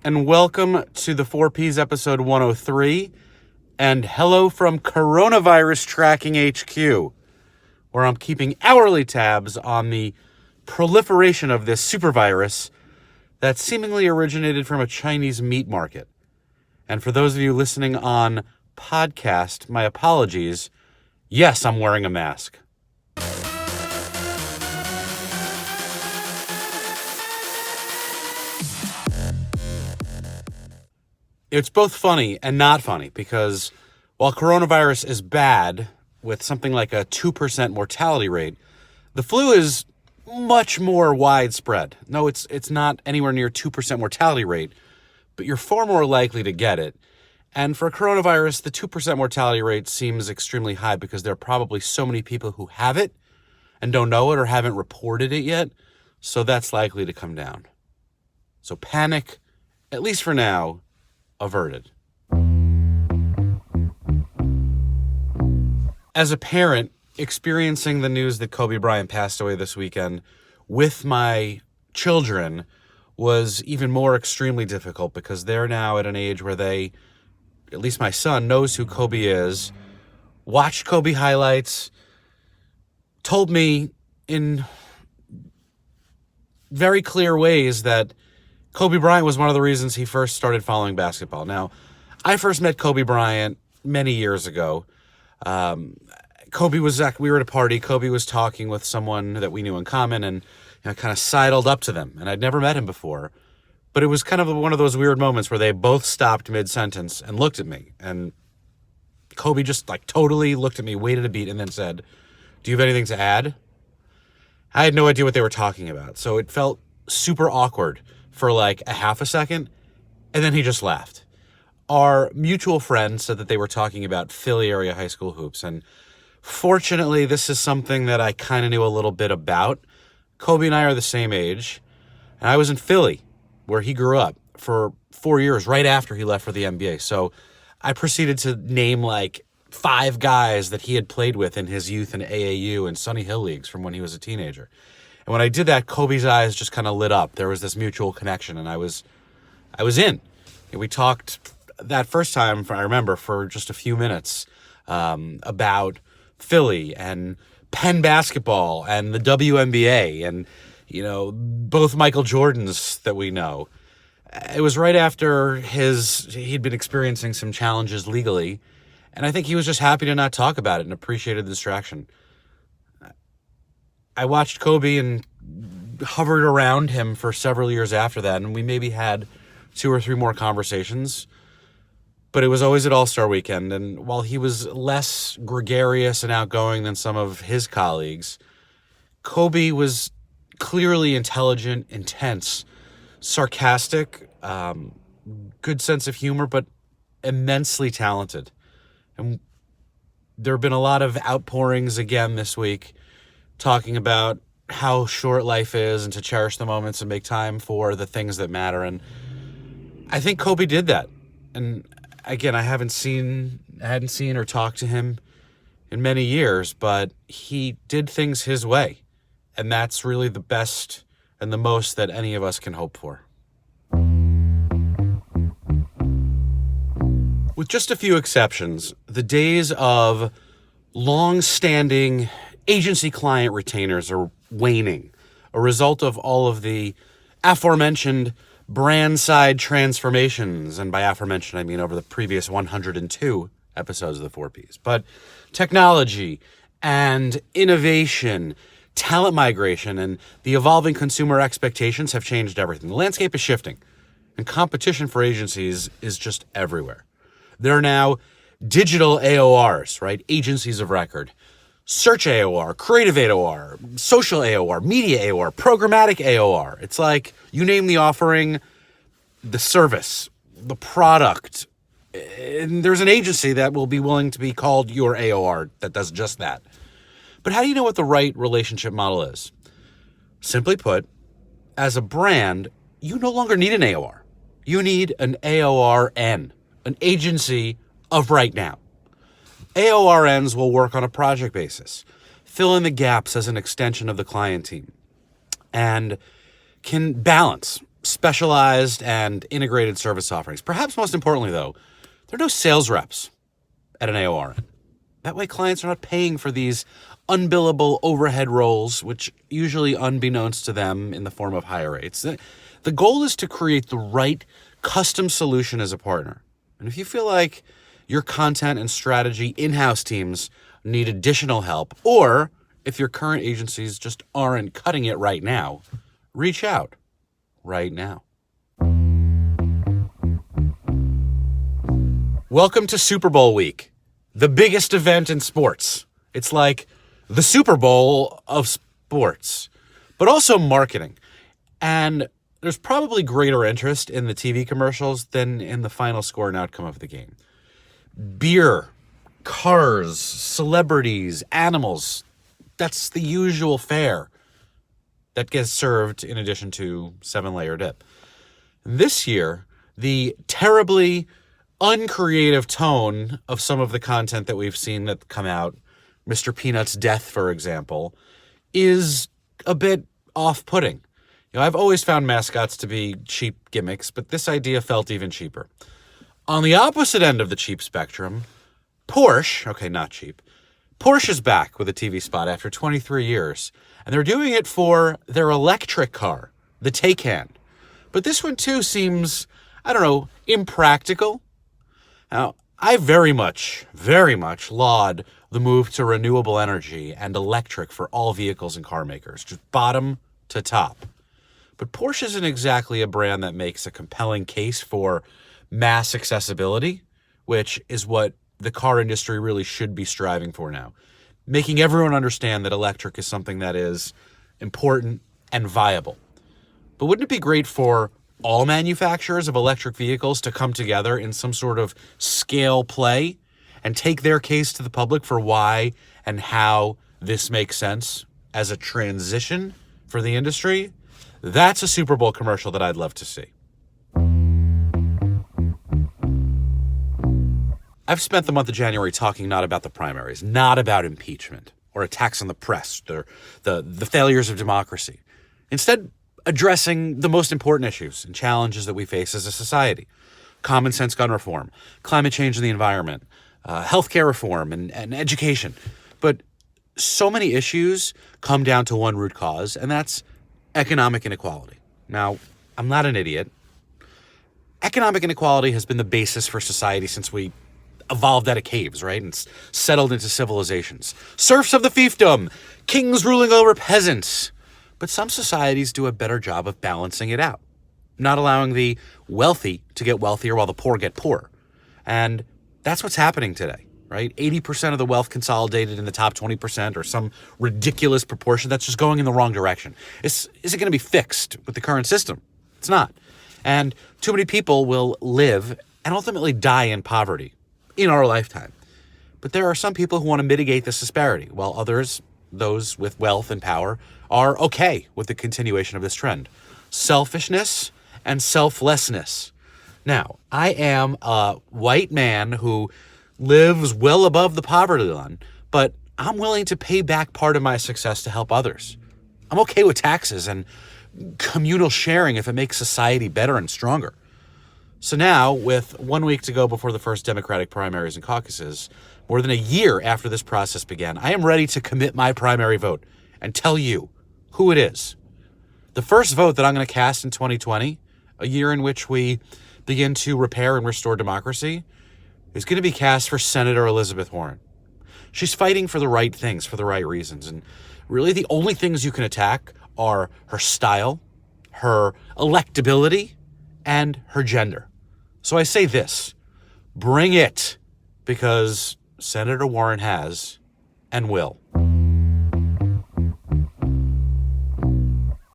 and welcome to the 4Ps episode 103, and hello from Coronavirus Tracking HQ, where I'm keeping hourly tabs on the proliferation of this supervirus that seemingly originated from a Chinese meat market. And for those of you listening on podcast, my apologies. Yes, I'm wearing a mask. It's both funny and not funny because while coronavirus is bad with something like a 2% mortality rate, the flu is much more widespread. No, it's not anywhere near 2% mortality rate, but you're far more likely to get it. And for coronavirus, the 2% mortality rate seems extremely high because there are probably so many people who have it and don't know it or haven't reported it yet. So that's likely to come down. So panic, at least for now, averted. As a parent, experiencing the news that Kobe Bryant passed away this weekend with my children was even more extremely difficult because they're now at an age where they, at least my son, knows who Kobe is, watched Kobe highlights, told me in very clear ways that Kobe Bryant was one of the reasons he first started following basketball. Now, I first met Kobe Bryant many years ago. We were at a party. Kobe was talking with someone that we knew in common and kind of sidled up to them. And I'd never met him before. But it was kind of one of those weird moments where they both stopped mid-sentence and looked at me. And Kobe just totally looked at me, waited a beat, and then said, "Do you have anything to add?" I had no idea what they were talking about. So it felt super awkward for a half a second, and then he just laughed. Our mutual friend said that they were talking about Philly area high school hoops, and fortunately, this is something that I kind of knew a little bit about. Kobe and I are the same age, and I was in Philly, where he grew up, for 4 years, right after he left for the NBA. So I proceeded to name 5 guys that he had played with in his youth in AAU and Sunny Hill leagues from when he was a teenager. And when I did that, Kobe's eyes just kind of lit up. There was this mutual connection, and I was in. We talked that first time, I remember, for just a few minutes about Philly and Penn basketball and the WNBA and, both Michael Jordans that we know. It was right after he'd been experiencing some challenges legally, and I think he was just happy to not talk about it and appreciated the distraction. I watched Kobe and hovered around him for several years after that, and we maybe had 2 or 3 more conversations. But it was always at All-Star Weekend, and while he was less gregarious and outgoing than some of his colleagues, Kobe was clearly intelligent, intense, sarcastic, good sense of humor, but immensely talented. And there have been a lot of outpourings again this week talking about how short life is and to cherish the moments and make time for the things that matter. And I think Kobe did that. And again, I hadn't seen or talked to him in many years, but he did things his way. And that's really the best and the most that any of us can hope for. With just a few exceptions, the days of long-standing agency-client retainers are waning, a result of all of the aforementioned brand-side transformations, and by aforementioned, I mean over the previous 102 episodes of the 4Ps. But technology and innovation, talent migration, and the evolving consumer expectations have changed everything. The landscape is shifting, and competition for agencies is just everywhere. There are now digital AORs, right? Agencies of record. Search AOR, creative AOR, social AOR, media AOR, programmatic AOR. It's like you name the offering, the service, the product, and there's an agency that will be willing to be called your AOR that does just that. But how do you know what the right relationship model is? Simply put, as a brand, you no longer need an AOR. You need an AORN, an agency of right now. AORNs will work on a project basis, fill in the gaps as an extension of the client team, and can balance specialized and integrated service offerings. Perhaps most importantly, though, there are no sales reps at an AORN. That way clients are not paying for these unbillable overhead roles, which usually unbeknownst to them in the form of higher rates. The goal is to create the right custom solution as a partner. And if you feel like your content and strategy in-house teams need additional help, or if your current agencies just aren't cutting it right now, reach out right now. Welcome to Super Bowl week, the biggest event in sports. It's like the Super Bowl of sports, but also marketing. And there's probably greater interest in the TV commercials than in the final score and outcome of the game. Beer, cars, celebrities, animals, that's the usual fare that gets served in addition to 7-layer dip. This year, the terribly uncreative tone of some of the content that we've seen that come out, Mr. Peanut's death, for example, is a bit off-putting. I've always found mascots to be cheap gimmicks, but this idea felt even cheaper. On the opposite end of the cheap spectrum, Porsche, okay, not cheap, Porsche is back with a TV spot after 23 years, and they're doing it for their electric car, the Taycan. But this one, too, seems, impractical. Now, I very much laud the move to renewable energy and electric for all vehicles and car makers, just bottom to top. But Porsche isn't exactly a brand that makes a compelling case for mass accessibility, which is what the car industry really should be striving for now. Making everyone understand that electric is something that is important and viable. But wouldn't it be great for all manufacturers of electric vehicles to come together in some sort of scale play and take their case to the public for why and how this makes sense as a transition for the industry? That's a Super Bowl commercial that I'd love to see. I've spent the month of January talking not about the primaries, not about impeachment or attacks on the press or the failures of democracy. Instead, addressing the most important issues and challenges that we face as a society. Common sense gun reform, climate change in the environment, healthcare reform, and education. But so many issues come down to one root cause, and that's economic inequality. Now, I'm not an idiot. Economic inequality has been the basis for society since we evolved out of caves, right? And settled into civilizations. Serfs of the fiefdom, kings ruling over peasants. But some societies do a better job of balancing it out, not allowing the wealthy to get wealthier while the poor get poorer. And that's what's happening today, right? 80% of the wealth consolidated in the top 20% or some ridiculous proportion that's just going in the wrong direction. Is it going to be fixed with the current system? It's not. And too many people will live and ultimately die in poverty in our lifetime. But there are some people who want to mitigate this disparity, while others, those with wealth and power, are okay with the continuation of this trend. Selfishness and selflessness. Now, I am a white man who lives well above the poverty line, but I'm willing to pay back part of my success to help others. I'm okay with taxes and communal sharing if it makes society better and stronger. So now, with 1 week to go before the first Democratic primaries and caucuses, more than a year after this process began, I am ready to commit my primary vote and tell you who it is. The first vote that I'm going to cast in 2020, a year in which we begin to repair and restore democracy, is going to be cast for Senator Elizabeth Warren. She's fighting for the right things, for the right reasons. And really the only things you can attack are her style, her electability, and her gender. So I say this, bring it, because Senator Warren has and will.